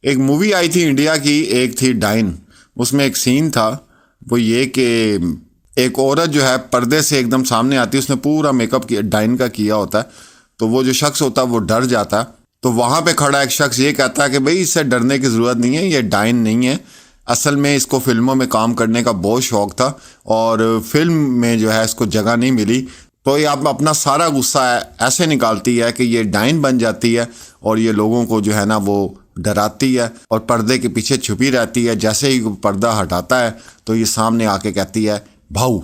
ایک مووی آئی تھی انڈیا کی، ایک تھی ڈائن. اس میں ایک سین تھا، وہ یہ کہ ایک عورت جو ہے پردے سے ایک دم سامنے آتی ہے، اس نے پورا میک اپ ڈائن کا کیا ہوتا ہے، تو وہ جو شخص ہوتا ہے وہ ڈر جاتا ہے. تو وہاں پہ کھڑا ایک شخص یہ کہتا ہے کہ بھئی اس سے ڈرنے کی ضرورت نہیں ہے، یہ ڈائن نہیں ہے. اصل میں اس کو فلموں میں کام کرنے کا بہت شوق تھا اور فلم میں جو ہے اس کو جگہ نہیں ملی، تو یہ اب اپنا سارا غصہ ایسے نکالتی ہے کہ یہ ڈائن بن جاتی ہے اور یہ لوگوں کو جو ہے نا وہ ڈراتی ہے اور پردے کے پیچھے چھپی رہتی ہے. جیسے ہی پردہ ہٹاتا ہے تو یہ سامنے آ کے کہتی ہے بھاؤ.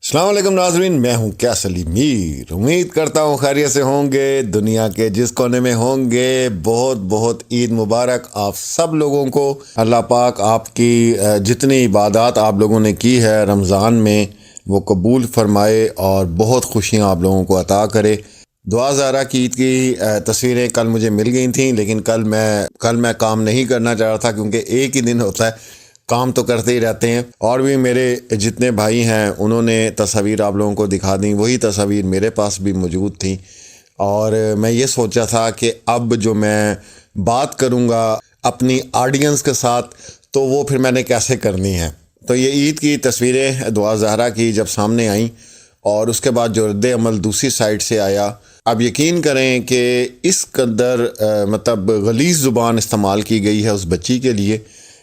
السلام علیکم ناظرین، میں ہوں کیسر میر. امید کرتا ہوں خیریت سے ہوں گے. دنیا کے جس کونے میں ہوں گے، بہت بہت عید مبارک آپ سب لوگوں کو. اللہ پاک آپ کی جتنی عبادات آپ لوگوں نے کی ہے رمضان میں وہ قبول فرمائے اور بہت خوشیاں آپ لوگوں کو عطا کرے. دعا زہرا کی عید کی تصویریں کل مجھے مل گئی تھیں، لیکن کل میں کام نہیں کرنا چاہ رہا تھا کیونکہ ایک ہی دن ہوتا ہے، کام تو کرتے ہی رہتے ہیں. اور بھی میرے جتنے بھائی ہیں انہوں نے تصاویر آپ لوگوں کو دکھا دیں، وہی تصاویر میرے پاس بھی موجود تھیں. اور میں یہ سوچا تھا کہ اب جو میں بات کروں گا اپنی آڈینس کے ساتھ تو وہ پھر میں نے کیسے کرنی ہے. تو یہ عید کی تصویریں دعا زہرا کی جب سامنے آئیں اور اس کے بعد جو رد عمل دوسری سائڈ سے آیا، اب یقین کریں کہ اس قدر مطلب غلیظ زبان استعمال کی گئی ہے اس بچی کے لیے،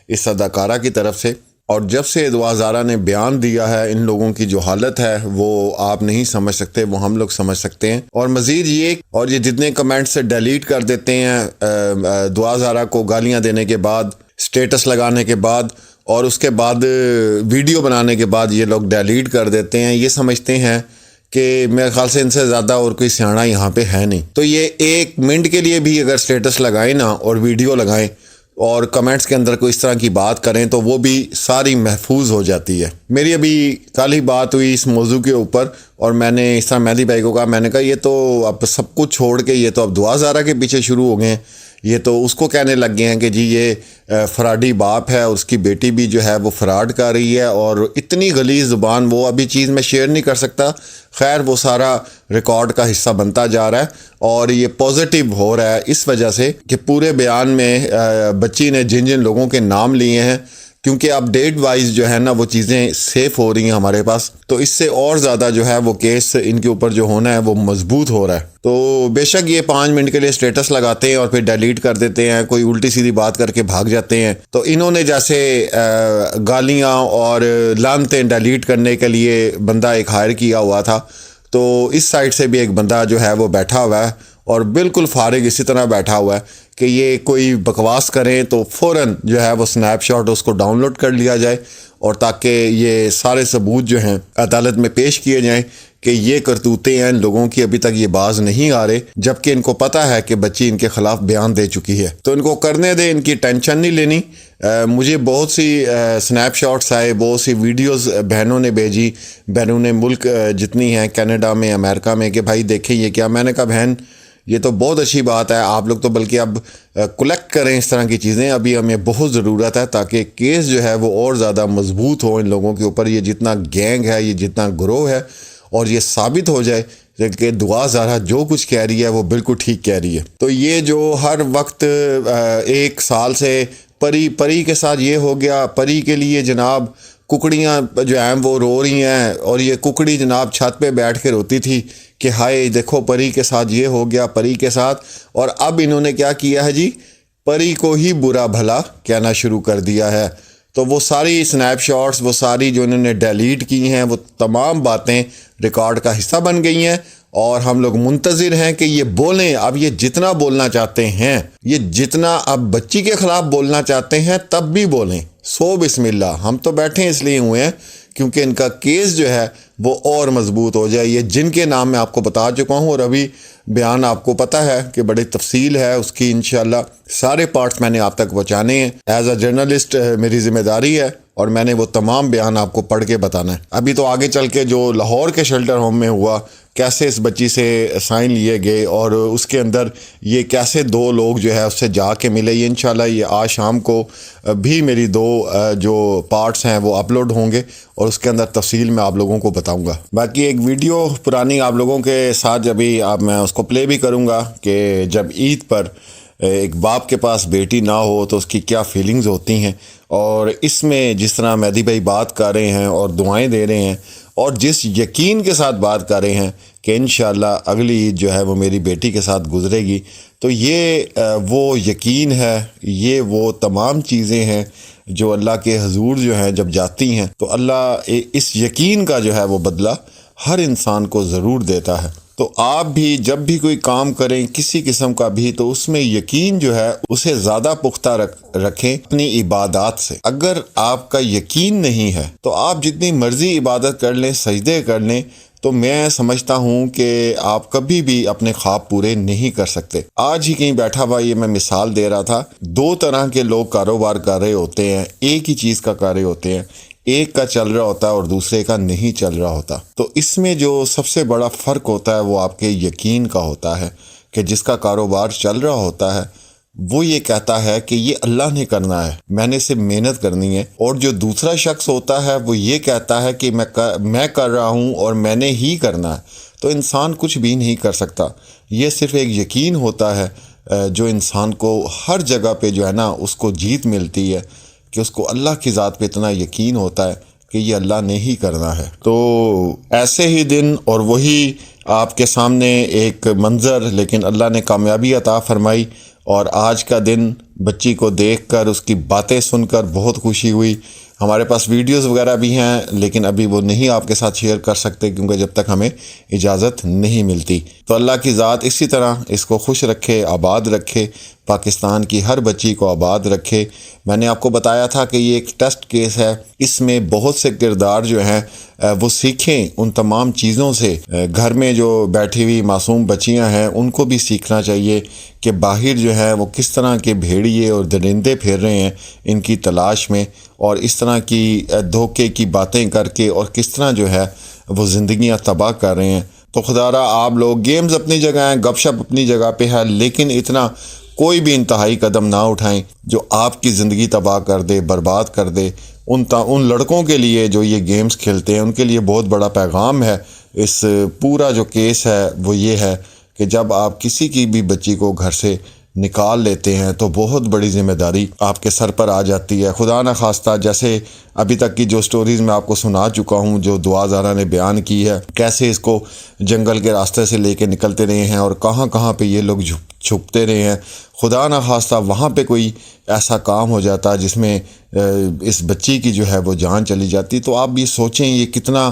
اس اداکارہ کی طرف سے. اور جب سے دعا زہرا نے بیان دیا ہے، ان لوگوں کی جو حالت ہے وہ آپ نہیں سمجھ سکتے، وہ ہم لوگ سمجھ سکتے ہیں. اور مزید یہ جتنے کمنٹ سے ڈیلیٹ کر دیتے ہیں دعا زہرا کو گالیاں دینے کے بعد، سٹیٹس لگانے کے بعد اور اس کے بعد ویڈیو بنانے کے بعد یہ لوگ ڈیلیٹ کر دیتے ہیں، یہ سمجھتے ہیں کہ میرے خیال سے ان سے زیادہ اور کوئی سیاڑا یہاں پہ ہے نہیں. تو یہ ایک منٹ کے لیے بھی اگر سٹیٹس لگائیں نا اور ویڈیو لگائیں اور کمنٹس کے اندر کوئی اس طرح کی بات کریں تو وہ بھی ساری محفوظ ہو جاتی ہے. میری ابھی کل ہی بات ہوئی اس موضوع کے اوپر اور میں نے اس طرح مہدی بھائی کو کہا، میں نے کہا یہ تو اب سب کچھ چھوڑ کے یہ تو اب دعا زہرا کے پیچھے شروع ہو گئے ہیں، یہ تو اس کو کہنے لگ گئے ہیں کہ جی یہ فراڈی باپ ہے، اس کی بیٹی بھی جو ہے وہ فراڈ کر رہی ہے. اور اتنی غلیظ زبان، وہ ابھی چیز میں شیئر نہیں کر سکتا، خیر وہ سارا ریکارڈ کا حصہ بنتا جا رہا ہے. اور یہ پازیٹیو ہو رہا ہے اس وجہ سے کہ پورے بیان میں بچی نے جن جن لوگوں کے نام لیے ہیں، کیونکہ اب ڈیٹ وائز جو ہے نا وہ چیزیں سیف ہو رہی ہیں ہمارے پاس، تو اس سے اور زیادہ جو ہے وہ کیس ان کے اوپر جو ہونا ہے وہ مضبوط ہو رہا ہے. تو بے شک یہ 5 منٹ کے لیے سٹیٹس لگاتے ہیں اور پھر ڈیلیٹ کر دیتے ہیں، کوئی الٹی سیدھی بات کر کے بھاگ جاتے ہیں. تو انہوں نے جیسے گالیاں اور لعنتیں ڈیلیٹ کرنے کے لیے بندہ ایک ہائر کیا ہوا تھا، تو اس سائڈ سے بھی ایک بندہ جو ہے وہ بیٹھا ہوا ہے اور بالکل فارغ اسی طرح بیٹھا ہوا ہے کہ یہ کوئی بکواس کریں تو فوراً جو ہے وہ سنیپ شاٹ اس کو ڈاؤن لوڈ کر لیا جائے اور تاکہ یہ سارے ثبوت جو ہیں عدالت میں پیش کیے جائیں کہ یہ کرتوتیں ہیں ان لوگوں کی، ابھی تک یہ باز نہیں آ رہے، جبکہ ان کو پتہ ہے کہ بچی ان کے خلاف بیان دے چکی ہے. تو ان کو کرنے دیں، ان کی ٹینشن نہیں لینی. مجھے بہت سی سنیپ شاٹس آئے، بہت سی ویڈیوز بہنوں نے بھیجی بیرون ملک جتنی ہیں، کینیڈا میں، امریکہ میں، کہ بھائی دیکھیں یہ کیا. میں نے کہا بہن یہ تو بہت اچھی بات ہے، آپ لوگ تو بلکہ اب کلیکٹ کریں اس طرح کی چیزیں، ابھی ہمیں بہت ضرورت ہے تاکہ کیس جو ہے وہ اور زیادہ مضبوط ہو ان لوگوں کے اوپر. یہ جتنا گینگ ہے، یہ جتنا گروہ ہے، اور یہ ثابت ہو جائے کہ دعا زہرا جو کچھ کہہ رہی ہے وہ بالکل ٹھیک کہہ رہی ہے. تو یہ جو ہر وقت 1 سال سے پری کے ساتھ یہ ہو گیا، پری کے لیے جناب ککڑیاں جو ہیں وہ رو رہی ہیں، اور یہ ککڑی جناب چھت پہ بیٹھ کے روتی تھی کہ ہائے دیکھو پری کے ساتھ یہ ہو گیا، پری کے ساتھ. اور اب انہوں نے کیا کیا ہے جی، پری کو ہی برا بھلا کہنا شروع کر دیا ہے. تو وہ ساری سنیپ شاٹس، وہ ساری جو انہوں نے ڈیلیٹ کی ہیں، وہ تمام باتیں ریکارڈ کا حصہ بن گئی ہیں اور ہم لوگ منتظر ہیں کہ یہ بولیں. اب یہ جتنا بولنا چاہتے ہیں، یہ جتنا اب بچی کے خلاف بولنا چاہتے ہیں تب بھی بولیں. سو بسم اللہ. ہم تو بیٹھے اس لیے ہوئے ہیں کیونکہ ان کا کیس جو ہے وہ اور مضبوط ہو جائے. یہ جن کے نام میں آپ کو بتا چکا ہوں اور ابھی بیان آپ کو پتہ ہے کہ بڑی تفصیل ہے اس کی، انشاءاللہ سارے پارٹس میں نے آپ تک پہنچانے ہیں. ایز اے جرنلسٹ میری ذمہ داری ہے اور میں نے وہ تمام بیان آپ کو پڑھ کے بتانا ہے. ابھی تو آگے چل کے جو لاہور کے شیلٹر ہوم میں ہوا، کیسے اس بچی سے سائن لیے گئے اور اس کے اندر یہ کیسے 2 لوگ جو ہے اس سے جا کے ملے، یہ انشاءاللہ یہ آج شام کو بھی میری 2 جو پارٹس ہیں وہ اپلوڈ ہوں گے اور اس کے اندر تفصیل میں آپ لوگوں کو بتاؤں گا. باقی ایک ویڈیو پرانی آپ لوگوں کے ساتھ ابھی میں اس کو پلے بھی کروں گا کہ جب عید پر ایک باپ کے پاس بیٹی نہ ہو تو اس کی کیا فیلنگز ہوتی ہیں، اور اس میں جس طرح مہدی بھائی بات کر رہے ہیں اور دعائیں دے رہے ہیں اور جس یقین کے ساتھ بات کر رہے ہیں کہ انشاءاللہ اگلی عید جو ہے وہ میری بیٹی کے ساتھ گزرے گی، تو یہ وہ یقین ہے، یہ وہ تمام چیزیں ہیں جو اللہ کے حضور جو ہیں جب جاتی ہیں تو اللہ اس یقین کا جو ہے وہ بدلہ ہر انسان کو ضرور دیتا ہے۔ تو آپ بھی جب بھی کوئی کام کریں کسی قسم کا بھی، تو اس میں یقین جو ہے اسے زیادہ پختہ رکھیں اپنی عبادات سے۔ اگر آپ کا یقین نہیں ہے تو آپ جتنی مرضی عبادت کر لیں، سجدے کر لیں، تو میں سمجھتا ہوں کہ آپ کبھی بھی اپنے خواب پورے نہیں کر سکتے۔ آج ہی کہیں بیٹھا ہوا یہ میں مثال دے رہا تھا، دو طرح کے لوگ کاروبار کر رہے ہوتے ہیں، ایک ہی چیز کا کر رہے ہوتے ہیں، ایک کا چل رہا ہوتا ہے اور دوسرے کا نہیں چل رہا ہوتا۔ تو اس میں جو سب سے بڑا فرق ہوتا ہے وہ آپ کے یقین کا ہوتا ہے، کہ جس کا کاروبار چل رہا ہوتا ہے وہ یہ کہتا ہے کہ یہ اللہ نے کرنا ہے، میں نے صرف محنت کرنی ہے، اور جو دوسرا شخص ہوتا ہے وہ یہ کہتا ہے کہ میں کر رہا ہوں اور میں نے ہی کرنا ہے۔ تو انسان کچھ بھی نہیں کر سکتا، یہ صرف ایک یقین ہوتا ہے جو انسان کو ہر جگہ پہ جو ہے نا اس کو جیت ملتی ہے، کہ اس کو اللہ کی ذات پہ اتنا یقین ہوتا ہے کہ یہ اللہ نے ہی کرنا ہے۔ تو ایسے ہی دن اور وہی آپ کے سامنے ایک منظر، لیکن اللہ نے کامیابی عطا فرمائی، اور آج کا دن بچی کو دیکھ کر اس کی باتیں سن کر بہت خوشی ہوئی۔ ہمارے پاس ویڈیوز وغیرہ بھی ہیں لیکن ابھی وہ نہیں آپ کے ساتھ شیئر کر سکتے کیونکہ جب تک ہمیں اجازت نہیں ملتی۔ تو اللہ کی ذات اسی طرح اس کو خوش رکھے، آباد رکھے، پاکستان کی ہر بچی کو آباد رکھے۔ میں نے آپ کو بتایا تھا کہ یہ ایک ٹیسٹ کیس ہے، اس میں بہت سے کردار جو ہیں وہ سیکھیں ان تمام چیزوں سے۔ گھر میں جو بیٹھی ہوئی معصوم بچیاں ہیں ان کو بھی سیکھنا چاہیے کہ باہر جو ہے وہ کس طرح کے بھیڑیے اور درندے پھر رہے ہیں ان کی تلاش میں، اور اس طرح کی دھوکے کی باتیں کر کے اور کس طرح جو ہے وہ زندگیاں تباہ کر رہے ہیں۔ تو خدا را آپ لوگ، گیمز اپنی جگہ ہیں، گپ شپ اپنی جگہ پہ ہے، لیکن اتنا کوئی بھی انتہائی قدم نہ اٹھائیں جو آپ کی زندگی تباہ کر دے، برباد کر دے۔ ان لڑکوں کے لیے جو یہ گیمز کھیلتے ہیں ان کے لیے بہت بڑا پیغام ہے۔ اس پورا جو کیس ہے وہ یہ ہے کہ جب آپ کسی کی بھی بچی کو گھر سے نکال لیتے ہیں تو بہت بڑی ذمہ داری آپ کے سر پر آ جاتی ہے۔ خدا نہ خواستہ، جیسے ابھی تک کی جو سٹوریز میں آپ کو سنا چکا ہوں، جو دعا زارہ نے بیان کی ہے، کیسے اس کو جنگل کے راستے سے لے کے نکلتے رہے ہیں اور کہاں کہاں پہ یہ لوگ چھپتے رہے ہیں۔ خدا نہ خواستہ وہاں پہ کوئی ایسا کام ہو جاتا جس میں اس بچی کی جو ہے وہ جان چلی جاتی، تو آپ بھی سوچیں یہ کتنا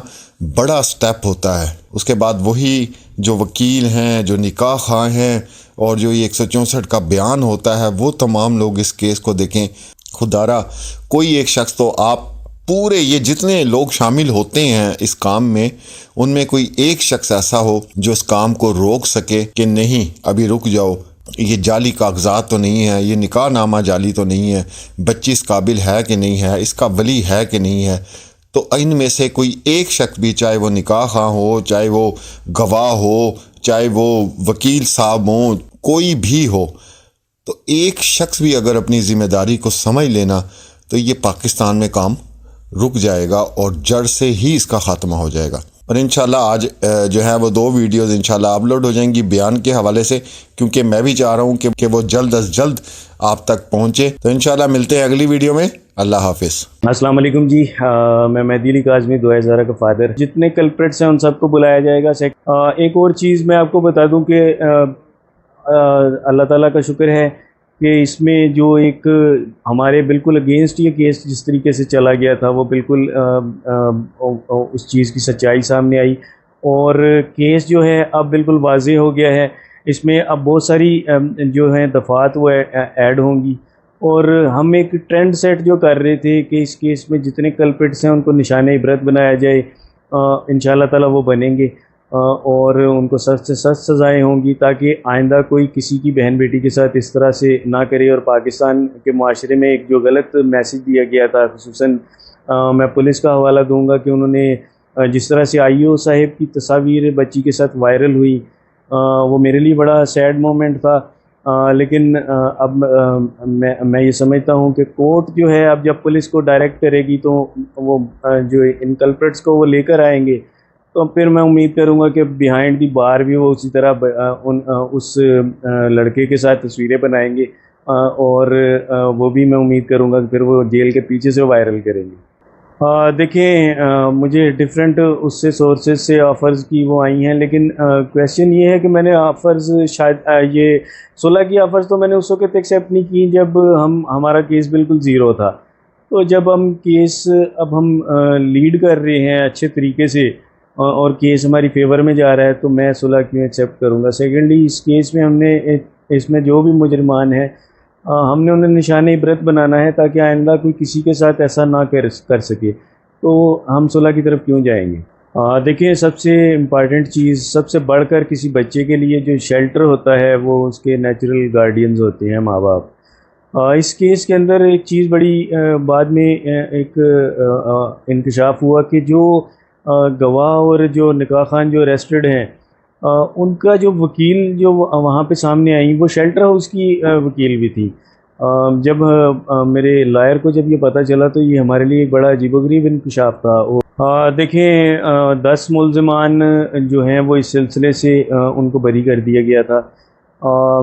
بڑا سٹیپ ہوتا ہے۔ اس کے بعد وہی جو وکیل ہیں، جو نکاح خواہ ہیں، اور جو یہ 164 کا بیان ہوتا ہے، وہ تمام لوگ اس کیس کو دیکھیں۔ خدا را کوئی ایک شخص تو آپ پورے یہ جتنے لوگ شامل ہوتے ہیں اس کام میں، ان میں کوئی ایک شخص ایسا ہو جو اس کام کو روک سکے کہ نہیں ابھی رک جاؤ، یہ جعلی کاغذات تو نہیں ہے، یہ نکاح نامہ جعلی تو نہیں ہے، بچی اس قابل ہے کہ نہیں ہے، اس کا ولی ہے کہ نہیں ہے۔ تو ان میں سے کوئی ایک شخص بھی، چاہے وہ نکاح خواہ ہو، چاہے وہ گواہ ہو، چاہے وہ وکیل صاحب ہوں، کوئی بھی ہو، تو ایک شخص بھی اگر اپنی ذمہ داری کو سمجھ لینا تو یہ پاکستان میں کام رک جائے گا اور جڑ سے ہی اس کا خاتمہ ہو جائے گا۔ اور انشاءاللہ آج جو ہے وہ 2 ویڈیوز انشاءاللہ اپلوڈ ہو جائیں گی بیان کے حوالے سے، کیونکہ میں بھی چاہ رہا ہوں کہ وہ جلد از جلد آپ تک پہنچے۔ تو انشاءاللہ ملتے ہیں اگلی ویڈیو میں۔ اللہ حافظ۔ السلام علیکم جی، میں مہدی علی کاظمی دعائے زارہ کا فادر۔ جتنے کلپریٹس ہیں ان سب کو بلایا جائے گا۔ ایک اور چیز میں آپ کو بتا دوں کہ اللہ تعالیٰ کا شکر ہے کہ اس میں جو ایک ہمارے بالکل اگینسٹ یہ کیس جس طریقے سے چلا گیا تھا وہ بالکل اس چیز کی سچائی سامنے آئی، اور کیس جو ہے اب بالکل واضح ہو گیا ہے۔ اس میں اب بہت ساری جو ہیں دفعات وہ ایڈ ہوں گی، اور ہم ایک ٹرینڈ سیٹ جو کر رہے تھے کہ اس کیس میں جتنے کلپریٹس ہیں ان کو نشان عبرت بنایا جائے، انشاءاللہ تعالیٰ وہ بنیں گے، اور ان کو سخت سے سخت سزائیں ہوں گی تاکہ آئندہ کوئی کسی کی بہن بیٹی کے ساتھ اس طرح سے نہ کرے۔ اور پاکستان کے معاشرے میں ایک جو غلط میسیج دیا گیا تھا، خصوصاً میں پولیس کا حوالہ دوں گا کہ انہوں نے جس طرح سے آئی او صاحب کی تصاویر بچی کے ساتھ وائرل ہوئی، وہ میرے لیے بڑا سیڈ مومنٹ تھا۔ لیکن اب میں یہ سمجھتا ہوں کہ کورٹ جو ہے اب جب پولیس کو ڈائریکٹ کرے گی تو وہ جو ان کلپریٹس کو وہ لے کر آئیں گے، تو پھر میں امید کروں گا کہ بیہائنڈ دی بار بھی وہ اسی طرح اس لڑکے کے ساتھ تصویریں بنائیں گے، اور وہ بھی میں امید کروں گا کہ پھر وہ جیل کے پیچھے سے وائرل کریں گے۔ دیکھیں، مجھے ڈفرینٹ اس سے سورسز سے آفرز کی وہ آئی ہیں، لیکن کویشچن یہ ہے کہ میں نے آفرز شاید یہ صلح کی آفرز تو میں نے اس وقت ایکسیپٹ نہیں کی جب ہمارا کیس بالکل زیرو تھا۔ تو جب ہم اب ہم لیڈ کر رہے ہیں اچھے طریقے سے، اور کیس ہماری فیور میں جا رہا ہے، تو میں صلح کیوں ایکسیپٹ کروں گا؟ سیکنڈلی، اس کیس میں اس میں جو بھی مجرمان ہیں، ہم نے انہیں نشان عبرت بنانا ہے تاکہ آئندہ کوئی کسی کے ساتھ ایسا نہ کر سکے، تو ہم صلح کی طرف کیوں جائیں گے؟ دیکھیں، سب سے امپارٹنٹ چیز، سب سے بڑھ کر کسی بچے کے لیے جو شیلٹر ہوتا ہے وہ اس کے نیچرل گارڈینز ہوتے ہیں، ماں باپ۔ اس کیس کے اندر ایک چیز بڑی بعد میں ایک انکشاف ہوا کہ جو گواہ اور جو نکاح خوان جو اریسٹڈ ہیں، ان کا جو وکیل جو وہاں پہ سامنے آئی، وہ شیلٹر ہاؤس کی وکیل بھی تھی۔ جب میرے لائر کو جب یہ پتہ چلا تو یہ ہمارے لیے ایک بڑا عجیب و غریب انکشاف تھا۔ دیکھیں، 10 ملزمان جو ہیں وہ اس سلسلے سے ان کو بری کر دیا گیا تھا۔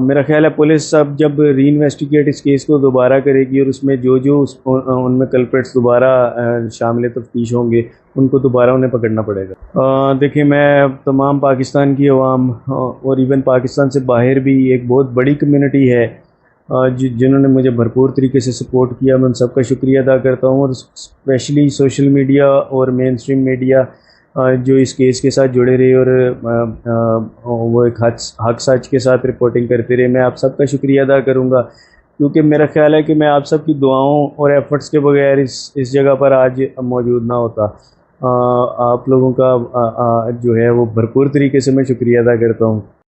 میرا خیال ہے پولیس اب جب ری انویسٹیگیٹ اس کیس کو دوبارہ کرے گی، اور اس میں جو ان میں کلپریٹس دوبارہ شامل تفتیش ہوں گے، ان کو دوبارہ انہیں پکڑنا پڑے گا۔ دیکھیں، میں تمام پاکستان کی عوام اور ایون پاکستان سے باہر بھی ایک بہت بڑی کمیونٹی ہے جنہوں نے مجھے بھرپور طریقے سے سپورٹ کیا، میں ان سب کا شکریہ ادا کرتا ہوں، اور اسپیشلی سوشل میڈیا اور مین اسٹریم میڈیا جو اس کیس کے ساتھ جڑے رہے اور وہ ایک حق سچ کے ساتھ رپورٹنگ کرتے رہے۔ میں آپ سب کا شکریہ ادا کروں گا، کیونکہ میرا خیال ہے کہ میں آپ سب کی دعاؤں اور ایفرٹس کے بغیر اس جگہ پر آج موجود نہ ہوتا۔ آپ لوگوں کا جو ہے وہ بھرپور طریقے سے میں شکریہ ادا کرتا ہوں۔